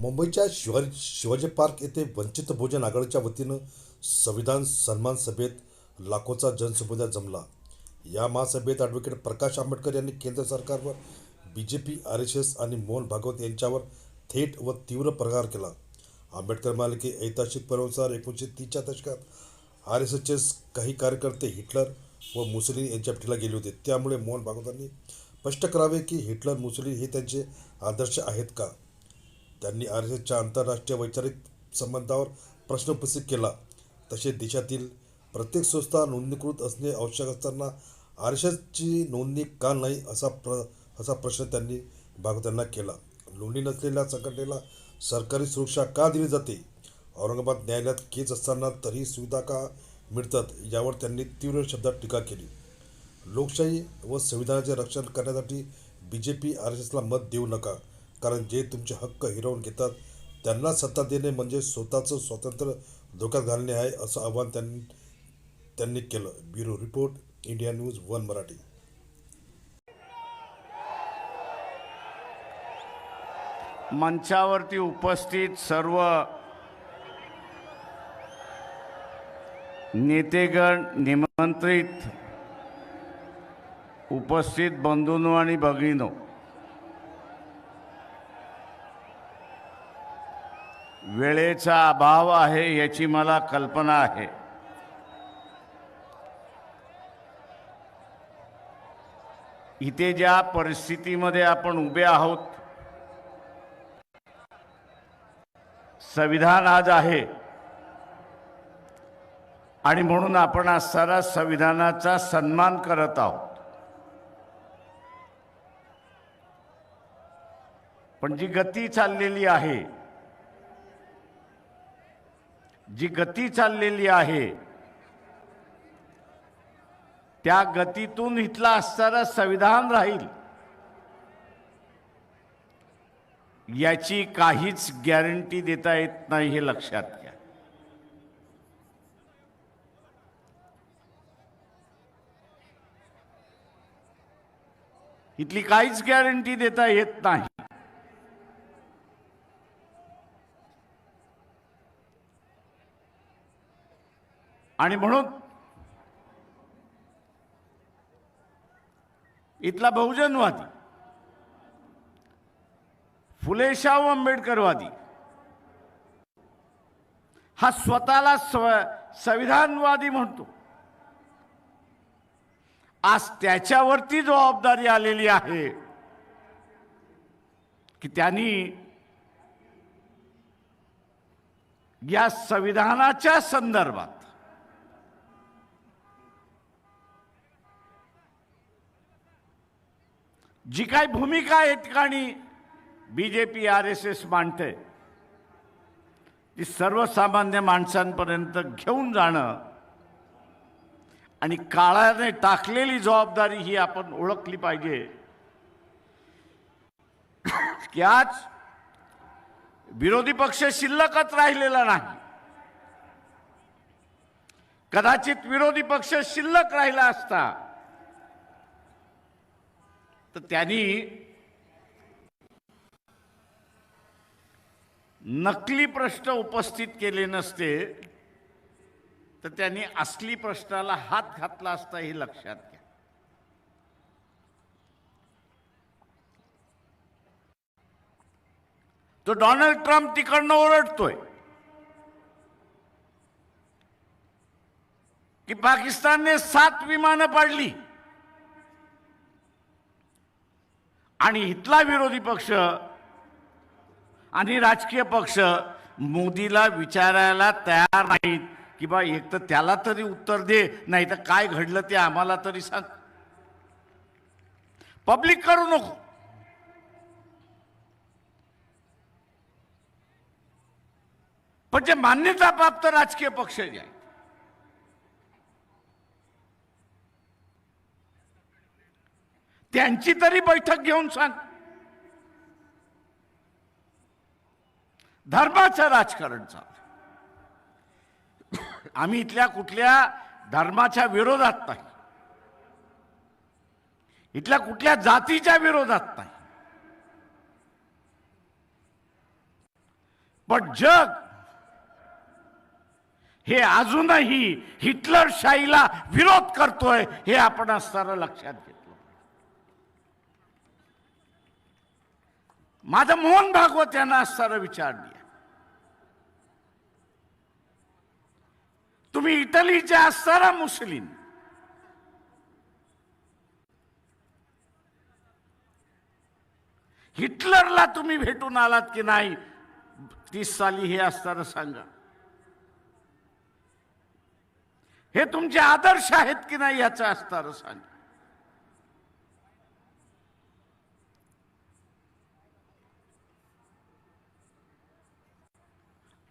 मुंबईच्या शिवाजी पार्क येथे वंचित बहुजन आघाडीच्या वतीनं संविधान सन्मान सभेत लाखोचा जनसमुदाय जमला। या महासभेत ॲडव्होकेट प्रकाश आंबेडकर यांनी केंद्र सरकारवर बीजेपी, आरएसएस आणि मोहन भागवत यांच्यावर थेट व तीव्र प्रहार केला। आंबेडकर म्हणाले की ऐतिहासिक परंपरेनुसार 1930च्या दशकात आरएसएसचे काही कार्यकर्ते हिटलर व मुसोलिनी यांच्या भेटीला गेले होते। त्यामुळे मोहन भागवतांनी स्पष्ट करावे की हिटलर, मुसोलिनी हे त्यांचे आदर्श आहेत का। त्यांनी आरएसएसच्या आंतरराष्ट्रीय वैचारिक संबंधावर प्रश्न उपस्थित केला। तसेच देशातील प्रत्येक संस्था नोंदणीकृत असणे आवश्यक असताना आरएसएसची नोंदणी का नाही असा प्रश्न त्यांनी भागवतांना केला। नोंदणी नसलेल्या संघटनेला सरकारी सुरक्षा का दिली जाते, औरंगाबाद न्यायालयात केस असताना तरीही सुविधा का मिळतात, यावर त्यांनी तीव्र शब्दात टीका केली। लोकशाही व संविधानाचे रक्षण करण्यासाठी बीजेपी, आरएसएसला मत देऊ नका, कारण जे तुमचे हक्क हिरावून घेतात त्यांना सत्ता देणे म्हणजे स्वतःचं स्वातंत्र्य धोक्यात घालणे आहे, असं आवाहन त्यांनी केलं। Bureau report, India News 1 Marathi. मंचावरती उपस्थित सर्व नेतेगण, निमंत्रित उपस्थित बंधूंनो आणि भगिनींनो, वेळेचा अभाव आहे याची मला कल्पना आहे। इथे ज्या परिस्थितीमध्ये आपण उभे आहोत, संविधान आज आहे आणि म्हणून आपण आज सारा संविधानाचा सन्मान करत आहोत। पण जी गती चाललेली आहे, त्या गतीतून इथला असणारा संविधान राहील याची काहीच गॅरंटी देता येत नाही, हे लक्षात घ्या। इथली काहीच गॅरंटी देता येत नाही। आणि म्हणून इथला बहुजनवादी, फुले शाहू आंबेडकरवादी हा स्वतःला संविधानवादी म्हणतो। आज त्याच्यावरती जबाबदारी आलेली आहे की त्यांनी या संविधानाच्या संदर्भात जी काही भूमिका या ठिकाणी बीजेपी, आरएसएस मांडते, ती सर्वसामान्य माणसांपर्यंत घेऊन जाणं आणि काळाने टाकलेली जबाबदारी ही आपण ओळखली पाहिजे की आज विरोधी पक्ष शिल्लकच राहिलेला नाही। कदाचित विरोधी पक्ष शिल्लक राहिला असता तर त्यांनी नकली प्रश्न उपस्थित केले नसते, तर त्यांनी असली प्रश्नाला हात घातला असता, हे लक्षात घ्या। तो डोनाल्ड ट्रम्प तिकडनं ओरडतोय की पाकिस्तानने 7 विमानं पाडली आणि इथला विरोधी पक्ष आणि राजकीय पक्ष मोदीला विचारायला तयार नाहीत की बा एक तर त्याला तरी उत्तर दे, नाही तर काय घडलं ते आम्हाला तरी सांग, पब्लिक करू नको। पण जे मान्यता प्राप्त राजकीय पक्ष जे आहेत त्यांची तरी बैठक घेऊन सांग। धर्माचं राजकारण चालू, आम्ही इथल्या कुठल्या धर्माच्या विरोधात नाही, इथल्या कुठल्या जातीच्या विरोधात नाही, पण जग हे अजूनही हिटलरशाहीला विरोध करतोय, हे आपण असताना लक्षात घेतलं. माझं मोहन भागवत यांना असताना विचारली, तुम्ही इटलीचे असताना मुस्लिम, हिटलरला तुम्ही भेटून आलात की नाही 30 साली, हे असताना सांगा. हे तुमचे आदर्श आहेत की नाही याचं असताना सांगा.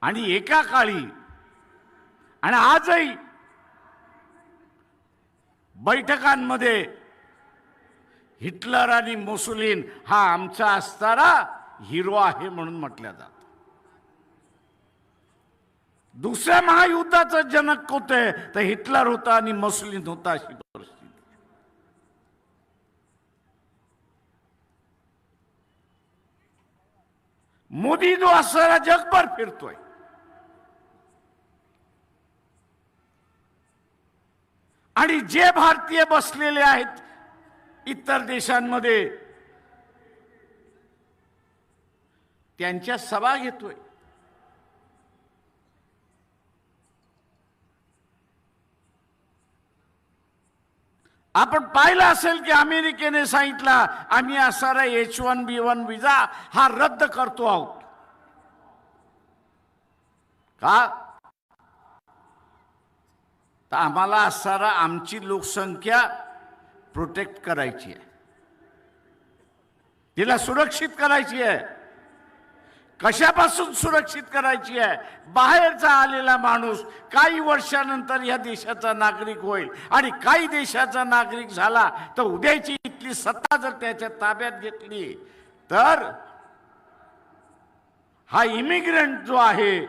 आणि एका काळी आणि आजही बैठकांमध्ये हिटलर आणि मुसोलिनी हा आमचा असणारा हिरो आहे म्हणून म्हटलं जातं. दुसऱ्या महायुद्धाचं जनक होते तर हिटलर होता आणि मुसोलिनी होता, अशी परिस्थिती. मोदी जो असणारा जगभर फिरतोय, आणि जे भारतीय बसलेले आहेत इतर देशांमध्ये त्यांच्या सभा घेतोय. आपण पाहिलं असेल की अमेरिकेने सांगितलं आम्ही असणारा H1B1 विजा हा रद्द करतो आहोत. का? तर आम्हाला असणारा आमची लोकसंख्या प्रोटेक्ट करायची आहे, तिला सुरक्षित करायची आहे. कशापासून सुरक्षित करायची आहे? बाहेरचा आलेला माणूस काही वर्षानंतर या देशाचा नागरिक होईल, आणि काही देशाचा नागरिक झाला तर उद्याची इथली सत्ता जर त्याच्या ताब्यात घेतली तर हा इमिग्रंट जो आहे,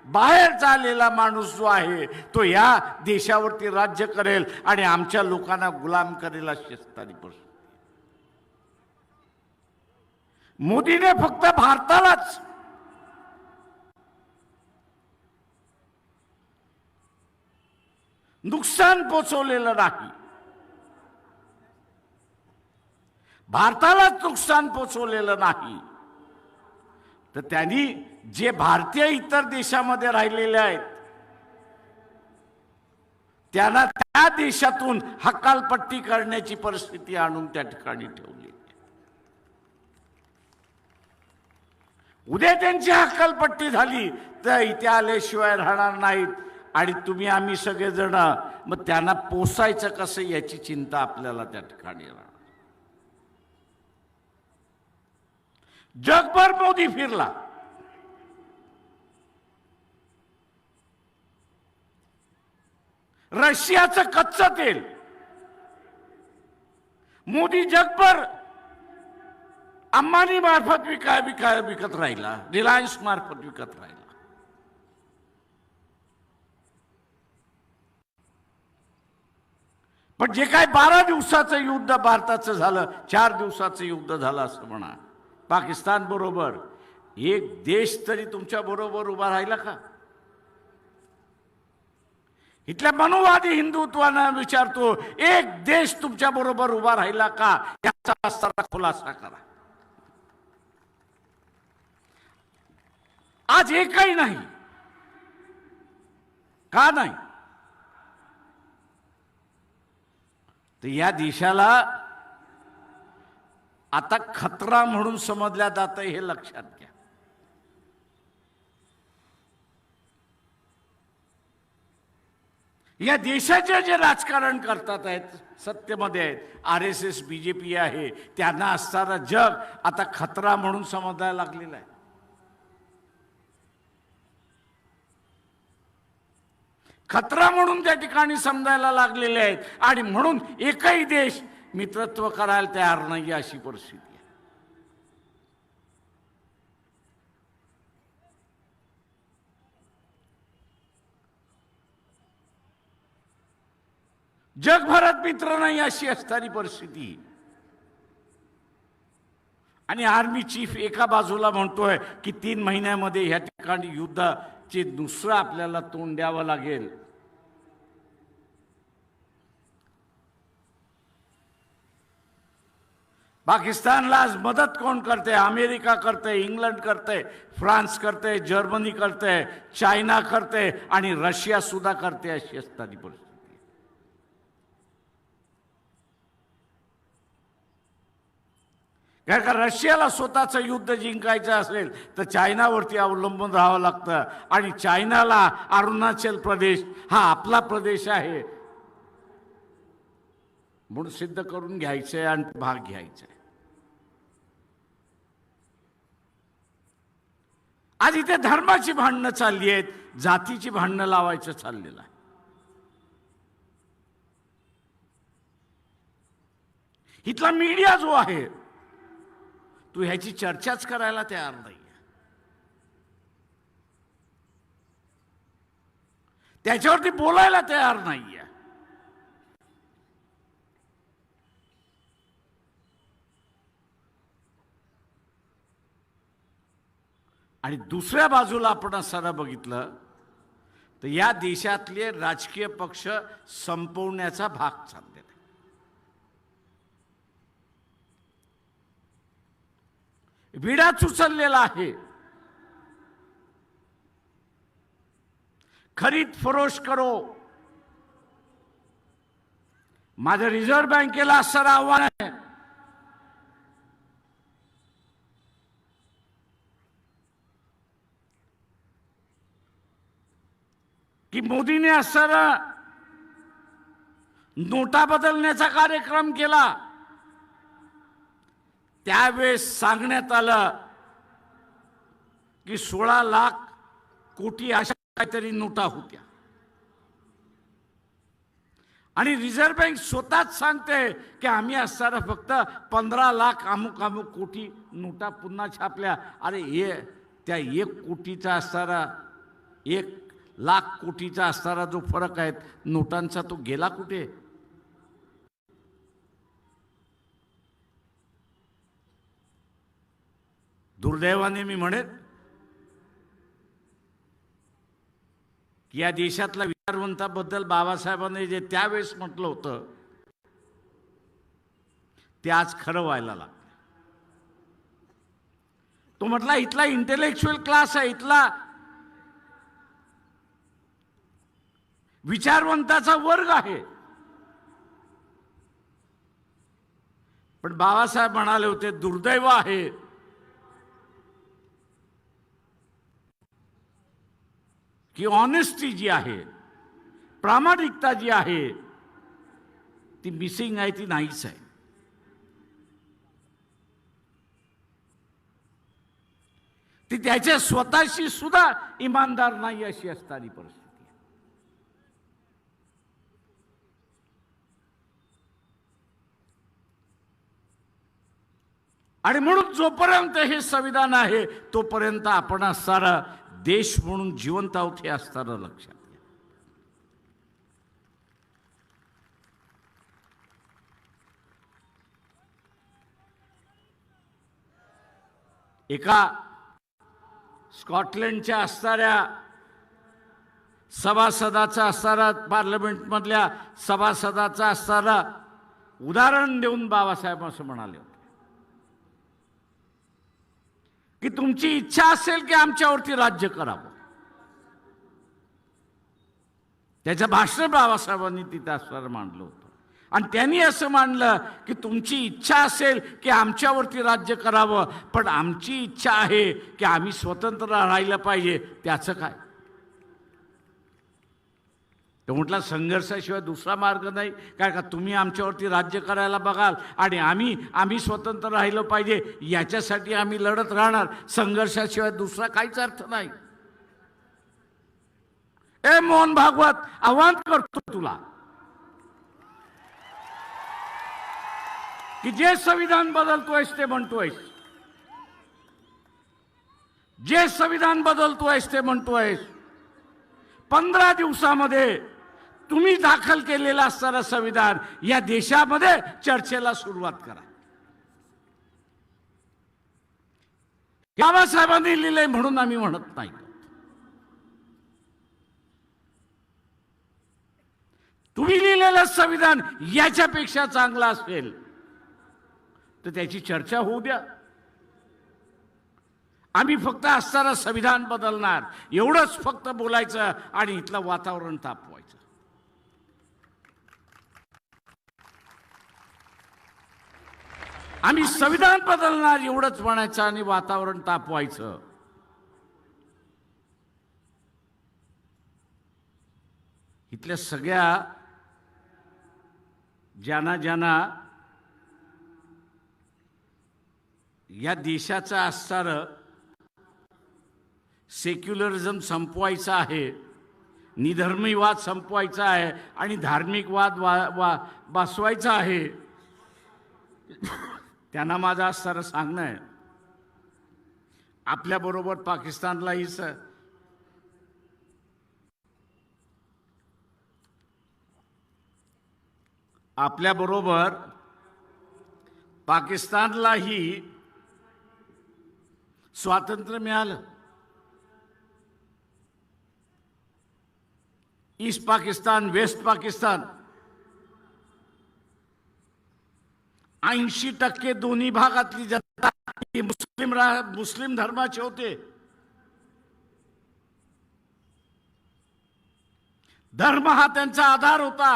बाहेर आलेला माणूस जो आहे, तो या देशावरती राज्य करेल आणि आमच्या लोकांना गुलाम करेल, अशी असणारी परिस्थिती. मोदीने फक्त भारतालाच नुकसान पोचवलेलं नाही, भारतालाच नुकसान पोचवलेलं नाही, तर त्यांनी जे भारतीय इतर देशामध्ये राहिलेले आहेत त्यांना त्या देशातून हकालपट्टी करण्याची परिस्थिती आणून त्या ठिकाणी ठेवली. उद्या त्यांची हकालपट्टी झाली तर इथे आल्याशिवाय राहणार नाहीत, आणि तुम्ही आम्ही सगळेजण मग त्यांना पोसायचं कसं याची चिंता आपल्याला त्या ठिकाणी राहणार. जगभर मोदी फिरला, रशियाचं कच्चं तेल मोदी जगभर अंबानी मार्फत विकत राहिला, रिलायन्स मार्फत विकत राहिला. पण जे काय 12 दिवसाचं युद्ध भारताचं झालं, 4 दिवसाचं युद्ध झालं असं म्हणा पाकिस्तान बरोबर, एक देश तरी तुमच्या बरोबर उभा राहिला का? इथल्या मनोवादी हिंदुत्वानं विचारतो, एक देश तुमच्या बरोबर उभा राहिला का? याचा असणारा खुलासा करा. आज एकही नाही. का नाही? तर या देशाला आता खतरा म्हणून समजल्या जातं, हे लक्षात घ्या. या देशाचे जे राजकारण करतात आहेत, सत्तेमध्ये आहेत, RSS BJP आहे, त्यांना असणारा जग आता खतरा म्हणून समजायला लागलेला आहे. खतरा म्हणून त्या ठिकाणी समजायला लागलेले आहेत, आणि म्हणून एकही देश मित्रत्व करायला तयार नाही, अशी परिस्थिती आहे. जगभरात मित्र नाही, अशी असणारी परिस्थिती. आणि आर्मी चीफ एका बाजूला म्हणतोय की 3 महिन्यामध्ये ह्या ठिकाणी युद्धाचे दुसरं आपल्याला तोंड द्यावं लागेल. पाकिस्तानला आज मदत कोण करते? अमेरिका करते, इंग्लंड करते, फ्रान्स करते, जर्मनी करते, चायना करते आणि रशिया सुद्धा करते. अशी असणारी परिस्थिती. कारण का रशियाला स्वतःचं युद्ध जिंकायचं असेल तर चायनावरती अवलंबून राहावं लागतं आणि चायनाला अरुणाचल प्रदेश हा आपला प्रदेश आहे म्हणून सिद्ध करून घ्यायचंय आणि भाग घ्यायचा आहे. आज इथे धर्माची भांडणं चालली आहेत, जातीची भांडणं लावायचं चाललेलं आहे. इथला मीडिया जो आहे तू ह्याची चर्चाच करायला तयार नाही. त्याच्यावरती बोलायला तयार नाहीये. आणि दुसऱ्या बाजूला आपण असं बघितलं तर या देशातले राजकीय पक्ष संपवण्याचा भाग चाललेला आहे. विडाच उचललेला आहे. खरीद फरोश करो. माझं रिझर्व्ह बँकेला असं आव्हान आहे की मोदीने असं नोटा बदलण्याचा कार्यक्रम केला. त्यावेळेस सांगण्यात आलं की 16 लाख कोटी अशा काहीतरी नोटा होत्या आणि रिझर्व्ह बँक स्वतःच सांगते की आम्ही असताना फक्त 15 लाख अमुक अमुक कोटी नोटा पुन्हा छापल्या. अरे हे त्या 1 कोटीचा असणारा 1 लाख कोटीचा असणारा जो फरक आहे नोटांचा तो गेला कुठे? दुर्दैवाने मी म्हणेन की या देशातल्या विचारवंताबद्दल बाबासाहेबांनी जे त्यावेळेस म्हटलं होतं ते आज खरं व्हायला लागलं. तो म्हटला इथला इंटेलेक्च्युअल क्लास आहे, इथला विचारवंताचा वर्ग आहे. पण बाबासाहेब म्हणाले होते दुर्दैव आहे की ऑनेस्टी जी आहे, प्रामाणिकता जी आहे ती मिसिंग आहे, ती नाहीच आहे. ती त्याच्या स्वतःशी सुद्धा इमानदार नाही अशी असणारी परिस्थिती. आणि म्हणून जोपर्यंत हे संविधान आहे तोपर्यंत आपण सारा देश म्हणून जिवंत आहोत हे असताना लक्षात घ्या. एका स्कॉटलंडच्या असणाऱ्या सभासदाचा असणारा पार्लमेंटमधल्या सभासदाचा असणारा उदाहरण देऊन बाबासाहेब असं म्हणाले होते की तुमची इच्छा असेल की आमच्यावरती राज्य करावं. त्याचं भाषण बाबासाहेबांनी तिथं असणारं मांडलं होतं आणि त्यांनी असं मांडलं की तुमची इच्छा असेल की आमच्यावरती राज्य करावं पण आमची इच्छा आहे की आम्ही स्वतंत्र राहायला पाहिजे. त्याचं काय? तो म्हटला संघर्षाशिवाय दुसरा मार्ग नाही. काय का तुम्ही आमच्यावरती राज्य करायला बघाल आणि आम्ही स्वतंत्र राहिलं पाहिजे याच्यासाठी आम्ही लढत राहणार. संघर्षाशिवाय दुसरा काहीच अर्थ नाही. ए मोहन भागवत आव्हान करतो तुला की जे संविधान बदलतोयस ते म्हणतोयस, जे संविधान बदलतोयस ते म्हणतोयस 15 दिवसामध्ये तुम्ही दाखल केलेलं असणारं संविधान या देशामध्ये चर्चेला सुरुवात करा. बाबासाहेबांनी लिहिलंय म्हणून आम्ही म्हणत नाही. तुम्ही लिहिलेलं संविधान याच्यापेक्षा चांगलं असेल तर त्याची चर्चा होऊ द्या. आम्ही फक्त असताना संविधान बदलणार एवढंच फक्त बोलायचं आणि इथलं वातावरण तापवायचं. आम्ही संविधान बदलणार एवढंच म्हणायचं आणि वातावरण तापवायचं. इथल्या सगळ्या ज्यांना या देशाचं असणारं सेक्युलरिझम संपवायचं आहे, निधर्मीवाद संपवायचा आहे आणि धार्मिक वाद बसवायचा आहे, त्यांना माझं असणारं सांगणं आहे, आपल्याबरोबर पाकिस्तानलाही आपल्याबरोबर पाकिस्तानलाही स्वातंत्र्य मिळालं. ईस्ट पाकिस्तान, वेस्ट पाकिस्तान 80% दोन्ही भागातली जनता ही मुस्लिम धर्माचे होते. धर्म हा त्यांचा आधार होता.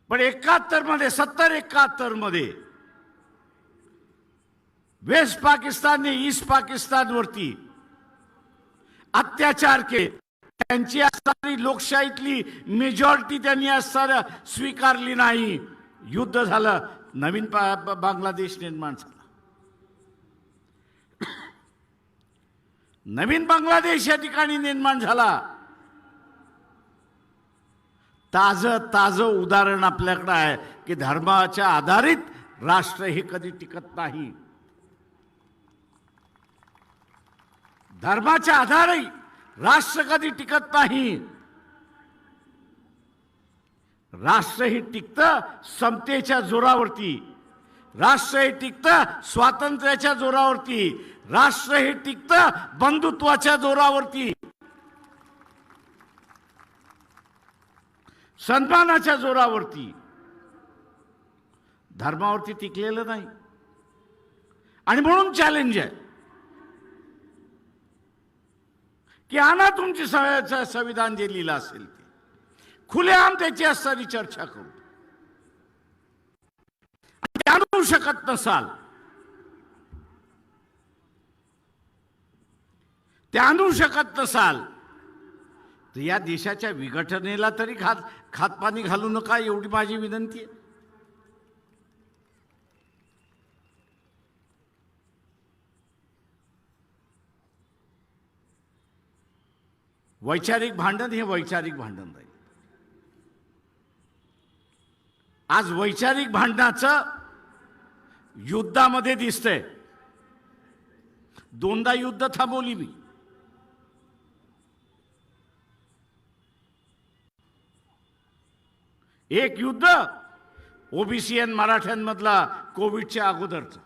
पण 70-71 मध्ये वेस्ट पाकिस्तानने ईस्ट पाकिस्तानवरती अत्याचार केले. त्यांची असणारी लोकशाहीतली मेजॉरिटी त्यांनी असणारं स्वीकारली नाही. युद्ध झालं, नवीन बांगलादेश निर्माण झाला. नवीन बांगलादेश या ठिकाणी निर्माण झाला. ताजं उदाहरण आपल्याकडे आहे की धर्माच्या आधारित राष्ट्र हे कधी टिकत नाही. धर्माच्या आधारे राष्ट्र कधी टिकत नाही. राष्ट्र हे टिकतं समतेच्या जोरावरती. राष्ट्र हे टिकतं स्वातंत्र्याच्या जोरावरती. राष्ट्र हे टिकतं बंधुत्वाच्या जोरावरती, सन्मानाच्या जोरावरती. धर्मावरती टिकलेलं नाही. आणि म्हणून चॅलेंज आहे की आणा तुमची संविधान जे लिहिलं असेल ते खुलेआम त्याची असणारी चर्चा करू. ते आणू शकत नसाल, ते आणू शकत नसाल तर या देशाच्या विघटनेला तरी खातपाणी घालू नका, एवढी माझी विनंती आहे. वैचारिक भांडण हे वैचारिक भांडण राहील. आज वैचारिक भांडणाचं युद्धामध्ये दिसतंय. 2दा युद्ध थांबवली मी. एक युद्ध ओबीसी आणि मराठ्यांमधला कोविडच्या अगोदरचं,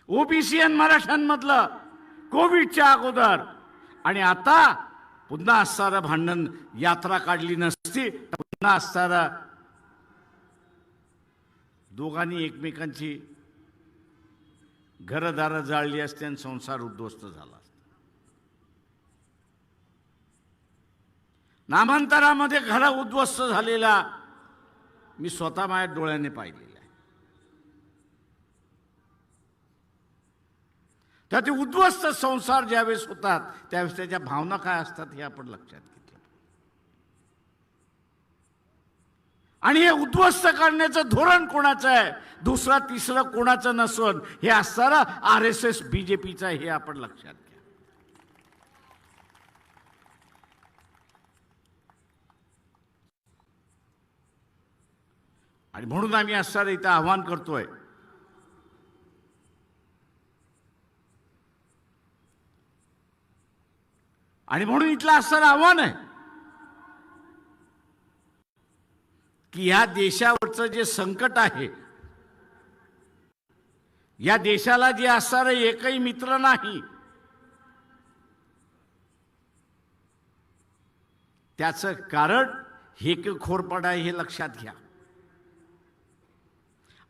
ओबीसी आणि मराठ्यांमधलं कोविडच्या अगोदर. आणि आता पुन्हा असणारं भांडण, यात्रा काढली नसती तर पुन्हा असणारं दोघांनी एकमेकांची घरदारं जाळली असते आणि संसार उद्ध्वस्त झाला असता. नामांतरामध्ये घरं उद्ध्वस्त झालेला मी स्वतः माझ्या डोळ्याने पाहिलेला आहे. तर ते उद्ध्वस्त संसार ज्यावेळेस होतात त्यावेळेस त्याच्या भावना काय असतात हे आपण लक्षात घेतलं. आणि हे उद्ध्वस्त करण्याचं धोरण कोणाचं आहे, दुसरा तिसरं कोणाचं नसून हे असणारं RSS BJPचं आहे, हे आपण लक्षात घ्या. आणि म्हणून आम्ही असणारं इथं आव्हान करतोय, आणि म्हणून इथलं असणारं आव्हान आहे की या देशावरचं जे संकट आहे, या देशाला जे असणारं एकही मित्र नाही, त्याचं कारण हेकेखोरपणा आहे, हे लक्षात घ्या.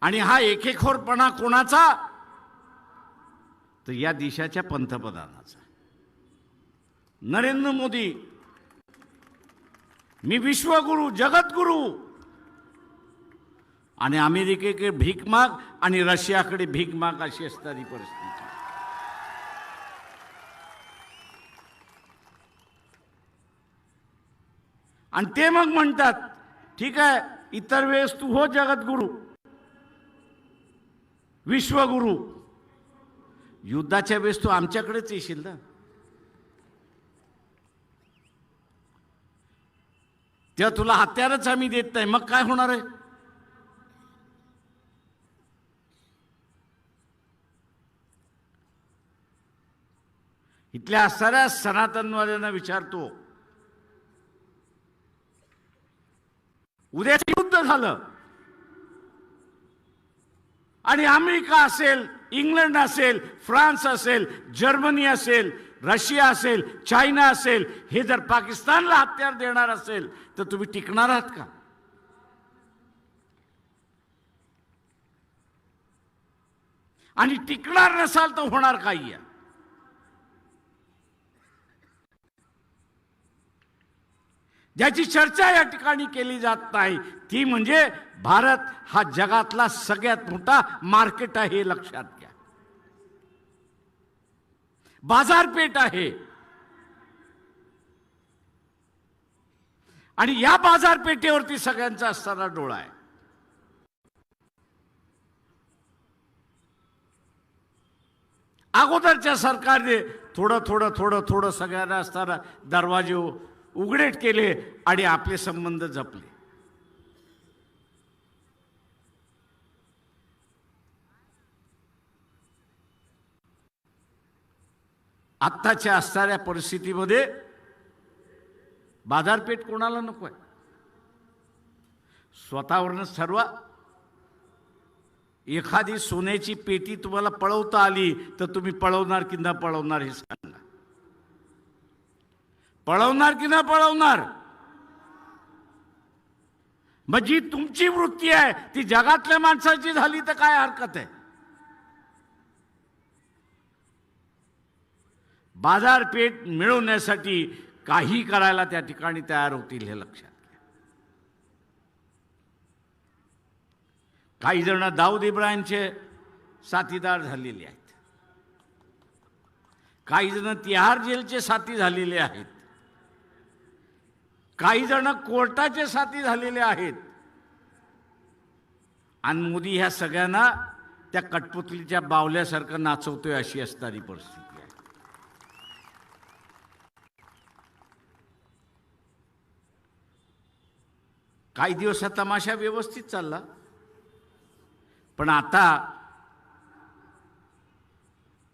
आणि हा एकेखोरपणा कोणाचा? तर या देशाच्या पंतप्रधानाचा, नरेंद्र मोदी. मी विश्वगुरु, जगतगुरु, आणि अमेरिकेकडे भीक माग आणि रशियाकडे भीक माग, अशी असणारी परिस्थिती. आणि ते मग म्हणतात, ठीक आहे, इतर वेळेस तू हो जगद्गुरु, विश्वगुरु, युद्धाच्या वेळेस तू आमच्याकडेच येशील ना. तेव्हा तुला हत्यारच आम्ही देत नाही, मग काय होणार आहे? इथल्या असणाऱ्या सनातनवाद्यांना विचारतो, उद्याचं युद्ध झालं आणि अमेरिका असेल, इंग्लंड असेल, फ्रान्स असेल, जर्मनी असेल, रशिया असेल, चायना असेल, हे जर पाकिस्तानला हत्यार देणार असेल तर तुम्ही टिकणार आहात का? आणि टिकणार नसाल तर होणार काही आहे. ज्याची चर्चा या ठिकाणी केली जात नाही ती म्हणजे भारत हा जगातला सगळ्यात मोठा मार्केट आहे, हे लक्षात घ्या. बाजारपेठ आहे. आणि या बाजारपेठेवरती सगळ्यांचा असणारा डोळा आहे. अगोदरच्या सरकारने थोडं थोडं थोडं थोडं सगळ्यांना असताना दरवाजे उघडे केले आणि आपले संबंध जपले. आत्ताच्या असणाऱ्या परिस्थितीमध्ये बाजारपेठ कोणाला नको आहे? स्वतःवरूनच ठरवा. एखादी सोन्याची पेटी तुम्हाला पळवता आली तर तुम्ही पळवणार की न पळवणार हे सांगा. पळवणार की न पळवणार? मग जी तुमची वृत्ती आहे ती जगातल्या माणसाची झाली तर काय हरकत आहे? बाजारपेठ मिळवण्यासाठी काही करायला त्या ठिकाणी तयार होतील, हे लक्षात घ्या. काही जण दाऊद इब्राहिमचे साथीदार झालेले आहेत, काही जण तिहार जेलचे साथी झालेले आहेत, काही जण कोर्टाचे साथी झालेले आहेत. आणि मोदी ह्या सगळ्यांना त्या कठपुतलीच्या बावल्यासारखं नाचवतोय, अशी असणारी परिस्थिती आहे. काही दिवस हा तमाशा व्यवस्थित चालला, पण आता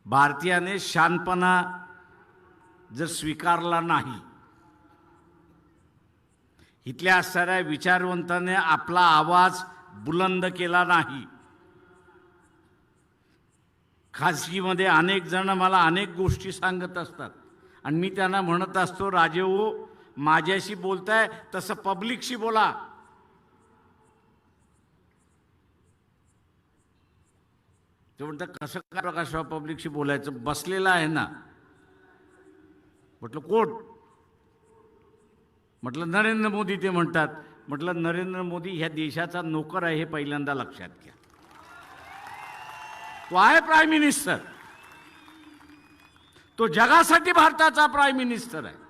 भारतीयाने शानपणा जर स्वीकारला नाही, इथल्या असणाऱ्या विचारवंताने आपला आवाज बुलंद केला नाही, खाजगीमध्ये अनेक जण मला अनेक गोष्टी सांगत असतात आणि मी त्यांना म्हणत असतो, राजे हो, माझ्याशी बोलताय तसं पब्लिकशी बोला. ते म्हणतात, कसं काय प्रकाशराव पब्लिकशी बोलायचं? बसलेला आहे ना. म्हटलं कोण? म्हटलं नरेंद्र मोदी. ते म्हणतात, म्हटलं नरेंद्र मोदी ह्या देशाचा नोकर आहे, हे पहिल्यांदा लक्षात घ्या. तो आहे प्राईम मिनिस्टर, तो जगासाठी भारताचा प्राईम मिनिस्टर आहे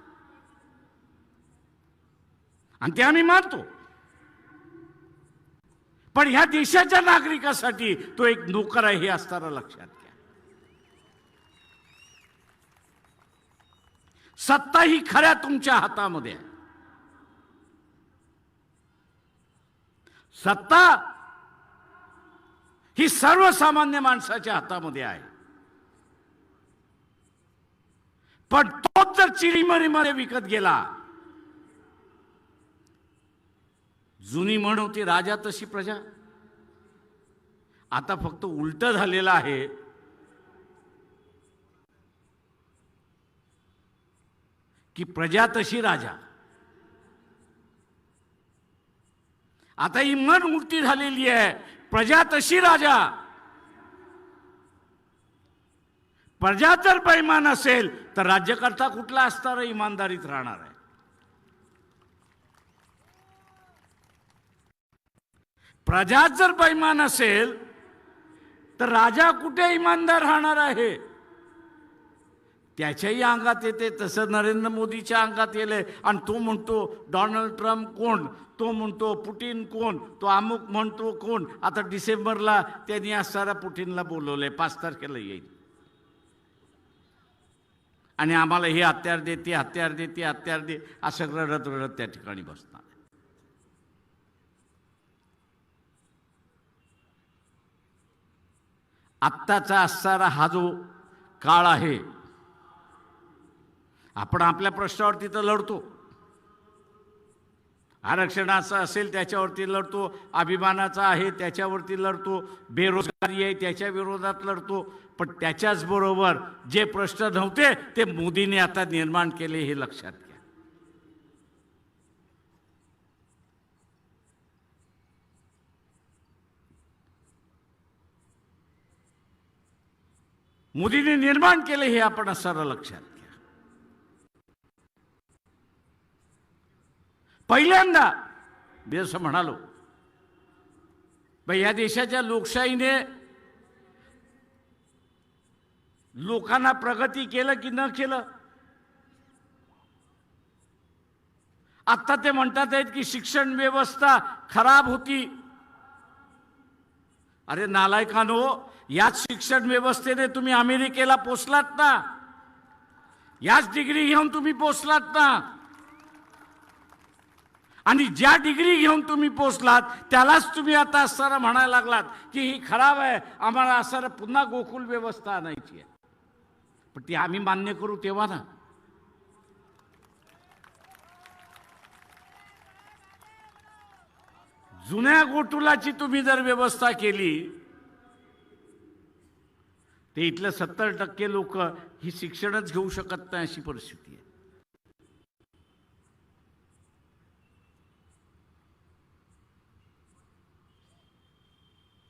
आणि ते आम्ही मानतो. पण ह्या देशाच्या नागरिकासाठी तो एक नोकर आहे, हे असताना लक्षात घ्या. सत्ता ही खऱ्या तुमच्या हातामध्ये आहे. सत्ता ही सर्वसामान्य माणसाच्या हातामध्ये आहे. पण तोच जर चिरीमरीमध्ये विकत गेला, जुनी म्हण होती राजा तशी प्रजा. आता फक्त उलट झालेलं आहे. की प्रजा तशी राजा. आता ही म्हण उलटी झालेली आहे. प्रजा तशी राजा. प्रजा जर बेईमान असेल तर राज्यकर्ता कुठला असणार आहे, इमानदारीत राहणार आहे. प्रजा जर बेईमान असेल तर राजा कुठे इमानदार राहणार आहे. त्याच्याही अंगात येते तसं नरेंद्र मोदीच्या अंगात येले. आणि तो म्हणतो डोनाल्ड ट्रम्प कोण, तो म्हणतो पुटिन कोण, तो अमुक म्हणतो कोण. आता डिसेंबरला त्यांनी असणारा पुटिनला बोलवलंय, 5 तारखेला येईल. आणि आम्हाला हे हत्यार दे, ते हत्यार दे, ते हत्यार दे, असं रडत रडत त्या ठिकाणी बसणार. आत्ताचा असणारा हा जो काळ आहे, आपण आपल्या प्रश्नावरती तर लढतो. आरक्षणाचं असेल त्याच्यावरती लढतो, अभिमानाचा आहे त्याच्यावरती लढतो, बेरोजगारी आहे त्याच्या विरोधात लढतो. पण त्याच्याच बरोबर जे प्रश्न नव्हते ते मोदींनी आता निर्माण केले, हे लक्षात घ्या. मोदींनी निर्माण केले हे आपण असं लक्षात घ्या. पहिल्यांदा मी असं म्हणालो, या देशाच्या लोकशाहीने लोकांना प्रगती केलं की न केलं. आता ते म्हणतात आहेत की शिक्षण व्यवस्था खराब होती. अरे नालायकांनो, याच शिक्षण व्यवस्थेने तुम्ही अमेरिकेला पोचलात ना, याच डिग्री घेऊन तुम्ही पोचलात ना. आणि ज्या डिग्री घेऊन तुम्ही पोचलात त्यालाच तुम्ही आता असताना म्हणायला लागलात की ही खराब आहे, आम्हाला असं पुन्हा गोकुळ व्यवस्था आणायची आहे. पण ती आम्ही मान्य करू तेव्हा ना. जुन्या गोकुळाची तुम्ही जर व्यवस्था केली ते इथलं 70% लोक ही शिक्षणच घेऊ शकत नाही अशी परिस्थिती आहे.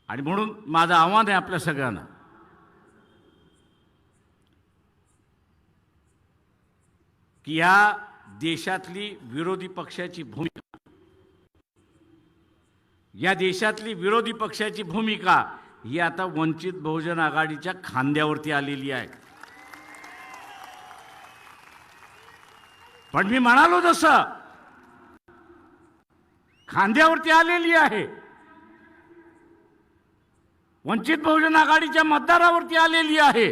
आणि म्हणून माझं आव्हान आहे आपल्या सगळ्यांना, की या देशातली विरोधी पक्षाची भूमिका, या देशातली विरोधी पक्षाची भूमिका ही आता वंचित बहुजन आघाडीच्या खांद्यावरती आलेली आहे. पण मी म्हणालो जसं खांद्यावरती आलेली आहे, वंचित बहुजन आघाडीच्या मतदारावरती आलेली आहे.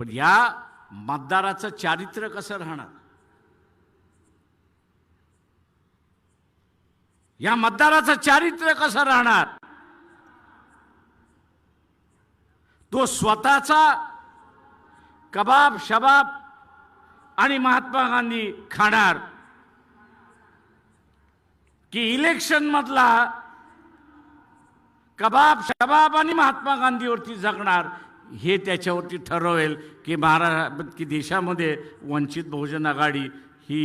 पण या मतदाराचं चारित्र्य कसं राहणार, या मतदाराचं चारित्र्य कसं राहणार. तो स्वतःचा कबाब शबाब आणि महात्मा गांधी खाणार की इलेक्शन मधला कबाब शबाब आणि महात्मा गांधीवरती जगणार, हे त्याच्यावरती ठरवेल की की देशामध्ये वंचित बहुजन आघाडी ही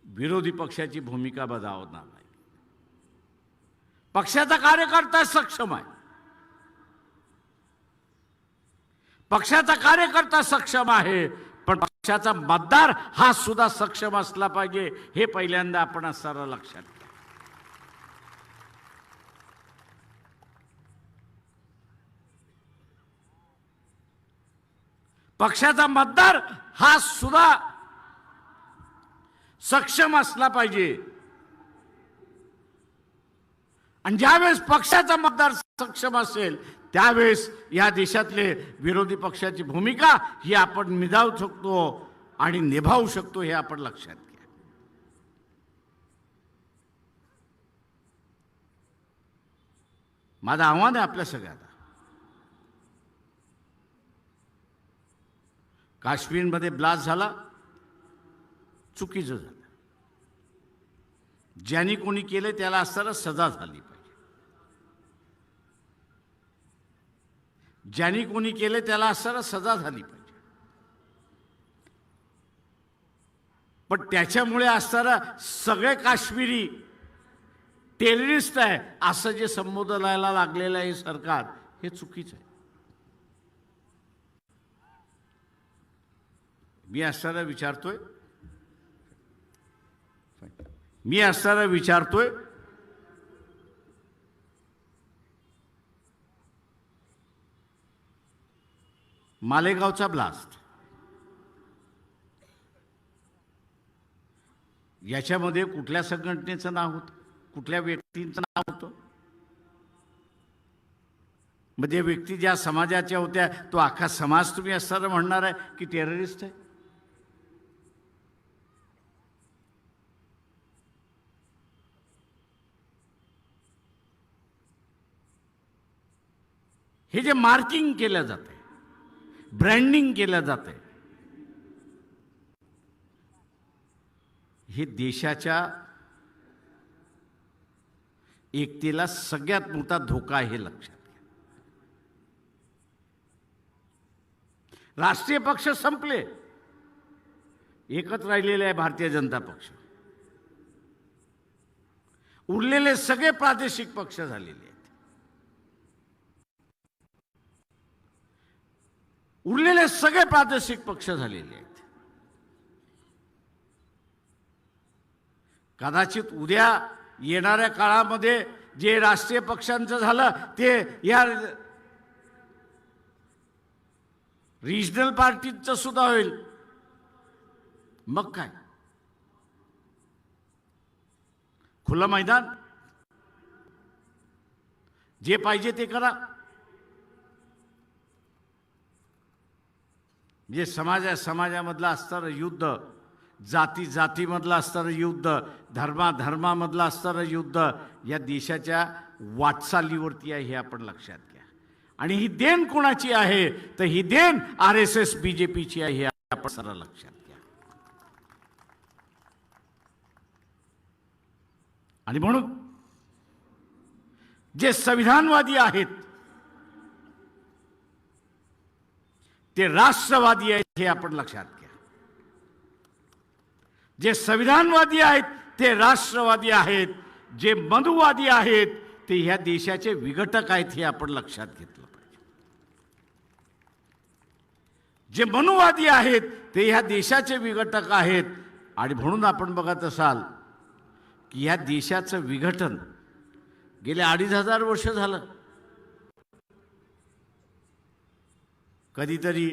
विरोधी पक्षाची भूमिका बजावणार नाही. पक्षाचा कार्यकर्ता सक्षम आहे, पक्षाचा कार्यकर्ता सक्षम आहे, पण पक्षाचा मतदार हा सुद्धा सक्षम असला पाहिजे, हे पहिल्यांदा आपण सर्व लक्षात घ्या. पक्षाचा मतदार हा सुद्धा सक्षम असला पाहिजे. आणि ज्यावेळेस पक्षाचा मतदार सक्षम असेल त्यावेळेस या देशातले विरोधी पक्षाची भूमिका ही आपण निभावू शकतो आणि निभावू शकतो, हे आपण लक्षात घ्या. माझं आव्हान आहे आपल्या सगळ्यांना, काश्मीरमध्ये ब्लास्ट झाला, चुकीचं झालं. ज्यांनी कोणी केलं त्याला असताना सजा झाली पाहिजे. ज्यांनी कोणी केलं त्याला असताना सजा झाली पाहिजे. पण त्याच्यामुळे असताना सगळे काश्मीरी टेररिस्ट आहे असं जे संबोधनाला लागलेलं आहे सरकार, हे चुकीचं आहे. मी असताना विचारतोय मालेगावचा ब्लास्ट, याच्यामध्ये कुठल्या संघटनेचं नाव होतं, कुठल्या व्यक्तींचं नाव होतं? म्हणजे व्यक्ती ज्या समाजाच्या होत्या तो अख्खा समाज तुम्ही असताना म्हणणार आहे की टेररिस्ट आहे? हे जे मार्किंग केलं जातंय, ब्रँडिंग केलं जातंय, हे देशाच्या एकतेला सगळ्यात मोठा धोका आहे, हे लक्षात घ्या. राष्ट्रीय पक्ष संपले, एकच राहिलेले आहे भारतीय जनता पक्ष. उरलेले सगळे प्रादेशिक पक्ष झालेले आहेत. उरलेले सगळे प्रादेशिक पक्ष झालेले आहेत. कदाचित उद्या येणाऱ्या काळामध्ये जे राष्ट्रीय पक्षांचं झालं ते या रिजनल पार्टीचं सुद्धा होईल. मग काय, खुलं मैदान, जे पाहिजे ते करा. म्हणजे समाजामधलं असणारं युद्ध, जातीमधलं असणारं युद्ध, धर्मामधलं असणारं युद्ध या देशाच्या वाटचालीवरती आहे, हे आपण लक्षात घ्या. आणि ही देण कोणाची आहे तर ही देण RSS BJPची आहे, हे आपण सरळ लक्षात घ्या. आणि म्हणून जे संविधानवादी आहेत ते राष्ट्रवादी आहेत, हे आपण लक्षात घ्या. जे संविधानवादी आहेत ते राष्ट्रवादी आहेत, जे मनुवादी आहेत ते ह्या देशाचे विघटक आहेत, हे आपण लक्षात घेतलं पाहिजे. जे मनुवादी आहेत ते ह्या देशाचे विघटक आहेत. आणि म्हणून आपण बघत असाल की ह्या देशाचं विघटन गेले 2500 वर्ष झालं. कधीतरी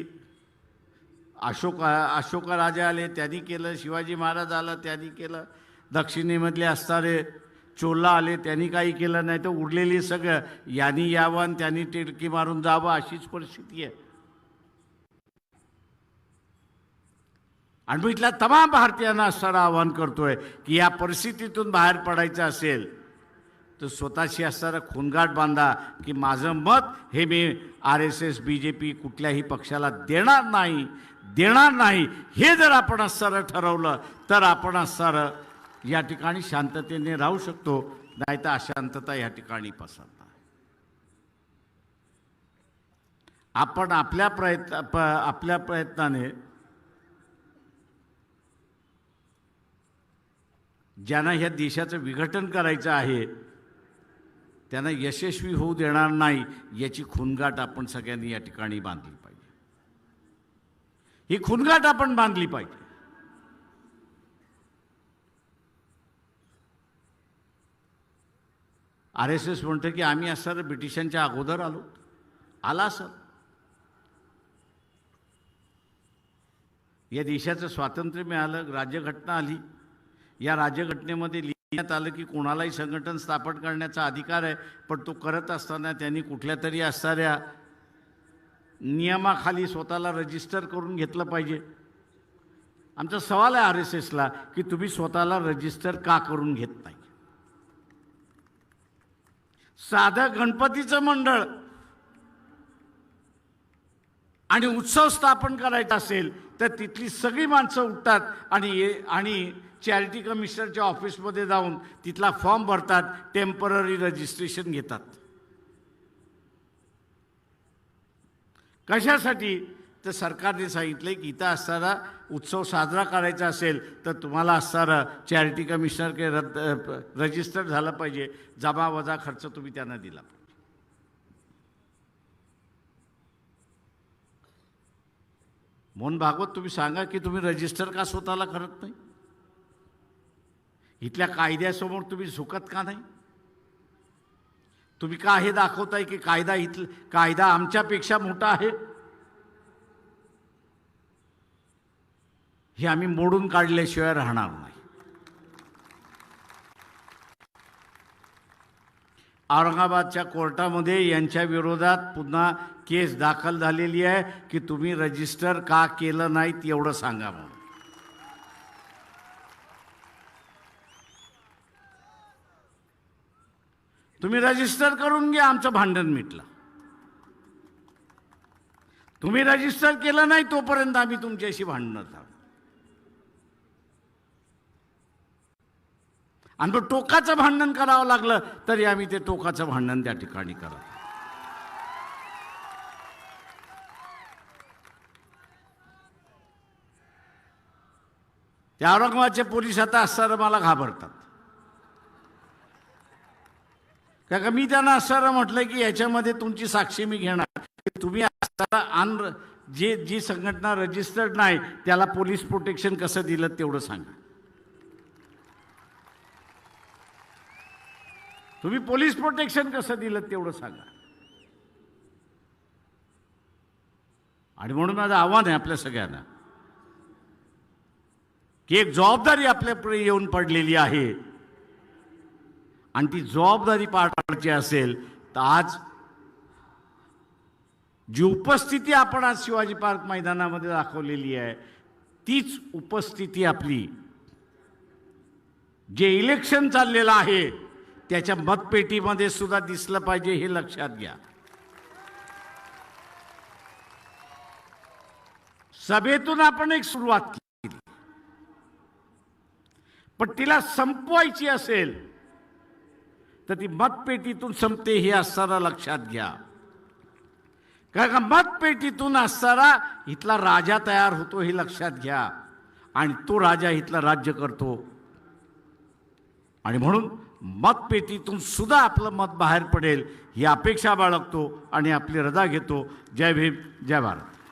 अशोक राजा आले, त्यांनी केलं. शिवाजी महाराज आला, त्यांनी केलं. दक्षिणेमधले असणारे चोला आले, त्यांनी काही केलं नाही. तर उरलेली सगळं यांनी यावं आणि त्यांनी टिळकी मारून जावं, अशीच परिस्थिती आहे. आणि मी इथल्या तमाम भारतीयांना असणारं आवाहन करतोय की या परिस्थितीतून बाहेर पडायचं असेल तर स्वतःशी असणारा खूनगाठ बांधा की माझं मत हे मी RSS BJP कुठल्याही पक्षाला देणार नाही. हे जर आपण असणारं ठरवलं तर आपण असणारं या ठिकाणी शांततेने राहू शकतो, नाही तर अशांतता या ठिकाणी पसरणार. आपण आपल्या प्रयत्नाने ज्यांना ह्या देशाचं विघटन करायचं आहे त्यांना यशस्वी होऊ देणार नाही, याची खूनगाठ आपण सगळ्यांनी या ठिकाणी बांधली पाहिजे. ही खूनगाठ आपण बांधली पाहिजे. RSS म्हणतं की आम्ही असं ब्रिटिशांच्या अगोदर आला सर. या देशाचं स्वातंत्र्य मिळालं, राज्यघटना आली. या राज्यघटनेमध्ये लिहिण्यात आलं की कोणालाही संघटन स्थापन करण्याचा अधिकार आहे, पण तो करत असताना त्यांनी कुठल्या तरी असणाऱ्या नियमाखाली स्वतःला रजिस्टर करून घेतलं पाहिजे. आमचा सवाल आहे RSSला की तुम्ही स्वतःला रजिस्टर का करून घेत नाही? साधं गणपतीचं मंडळ आणि उत्सव स्थापन करायचा असेल तर तिथली सगळी माणसं उठतात आणि चॅरिटी कमिशनरच्या ऑफिसमध्ये जाऊन तिथला फॉर्म भरतात, टेम्पररी रजिस्ट्रेशन घेतात. कशासाठी? तर सरकारने सांगितलं की इथं असणारा उत्सव साजरा करायचा असेल तर तुम्हाला असणारा चॅरिटी कमिशनर के रजिस्टर झालं पाहिजे, जमा वजा खर्च तुम्ही त्यांना दिला पाहिजे. मोहन भागवत, तुम्ही सांगा की तुम्ही रजिस्टर का स्वतःला करत नाही? इथल्या कायद्यासमोर तुम्ही झुकत का नाही? तुम्ही का हे दाखवताय की कायदा आमच्यापेक्षा मोठा आहे? हे आम्ही मोडून काढल्याशिवाय राहणार नाही. औरंगाबादच्या कोर्टामध्ये यांच्या विरोधात पुन्हा केस दाखल झालेली आहे की तुम्ही रजिस्टर का केलं नाहीत एवढं सांगा म्हणून. तुम्ही रजिस्टर करून घ्या, आमचं भांडण मिटलं. तुम्ही रजिस्टर केलं नाही तोपर्यंत आम्ही तुमच्याशी भांडणार आहोत. आणि तो टोकाचं भांडण करावं लागलं तरी आम्ही ते टोकाचं भांडण त्या ठिकाणी करत. त्या औरंगाबादचे पोलीस आता असणारं मला घाबरतात. का मी त्यांना असणारं म्हटलं की याच्यामध्ये तुमची साक्षी मी घेणार. तुम्ही असणारा जी संघटना रजिस्टर्ड नाही त्याला पोलीस प्रोटेक्शन कसं दिलं तेवढं सांगा. तुम्ही पोलीस प्रोटेक्शन कसं दिलं तेवढं सांगा. आणि म्हणून माझं आव्हान आहे आपल्या सगळ्यांना की एक जबाबदारी आपल्यापुढे येऊन पडलेली आहे आणि ती जबाबदारी पार पाडायची असेल तर आज जी उपस्थिती आपण आज शिवाजी पार्क मैदानामध्ये दाखवलेली आहे तीच उपस्थिती आपली जे इलेक्शन चाललेलं आहे त्याच्या मतपेटीमध्ये सुद्धा दिसलं पाहिजे, हे लक्षात घ्या. सभेतून आपण एक सुरुवात केली, पण तिला संपवायची असेल तर ती मतपेटीतून संपते हे असणारा लक्षात घ्या. कारण का मतपेटीतून असणारा इथला राजा तयार होतो हे लक्षात घ्या आणि तो राजा इथला राज्य करतो. आणि म्हणून मतपेटीतून सुद्धा आपलं मत बाहेर पडेल ही अपेक्षा बाळगतो आणि आपली रजा घेतो. जय भीम, जय भारत.